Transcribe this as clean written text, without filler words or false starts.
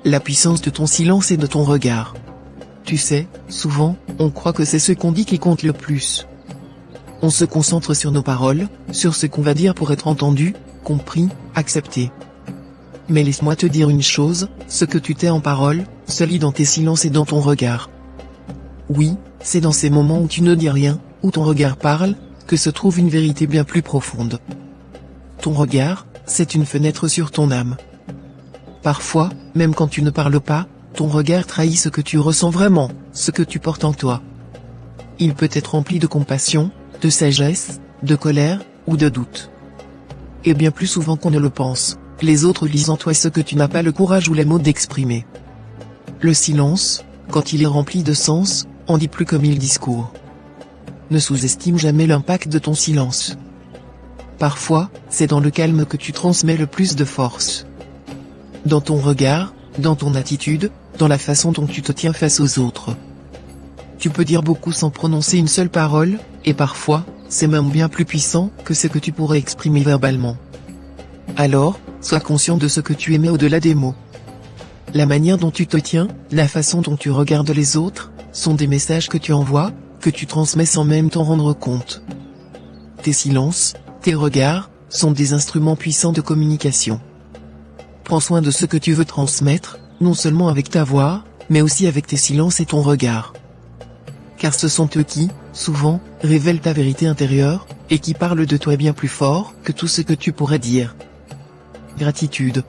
la puissance de ton silence et de ton regard. Tu sais, souvent, on croit que c'est ce qu'on dit qui compte le plus. On se concentre sur nos paroles, sur ce qu'on va dire pour être entendu, compris, accepté. Mais laisse-moi te dire une chose, ce que tu tais en parole, se lit dans tes silences et dans ton regard. Oui, c'est dans ces moments où tu ne dis rien, où ton regard parle, que se trouve une vérité bien plus profonde. Ton regard, c'est une fenêtre sur ton âme. Parfois, même quand tu ne parles pas, ton regard trahit ce que tu ressens vraiment, ce que tu portes en toi. Il peut être rempli de compassion, de sagesse, de colère, ou de doute. Et bien plus souvent qu'on ne le pense, les autres lisent en toi ce que tu n'as pas le courage ou les mots d'exprimer. Le silence, quand il est rempli de sens, en dit plus que 1000 discours. Ne sous-estime jamais l'impact de ton silence. Parfois, c'est dans le calme que tu transmets le plus de force. Dans ton regard, dans ton attitude, dans la façon dont tu te tiens face aux autres. Tu peux dire beaucoup sans prononcer une seule parole, et parfois, c'est même bien plus puissant que ce que tu pourrais exprimer verbalement. Alors, sois conscient de ce que tu émets au-delà des mots. La manière dont tu te tiens, la façon dont tu regardes les autres, sont des messages que tu envoies, que tu transmets sans même t'en rendre compte. Tes silences, tes regards, sont des instruments puissants de communication. Prends soin de ce que tu veux transmettre, non seulement avec ta voix, mais aussi avec tes silences et ton regard. Car ce sont eux qui, souvent, révèlent ta vérité intérieure, et qui parlent de toi bien plus fort que tout ce que tu pourrais dire. Gratitude.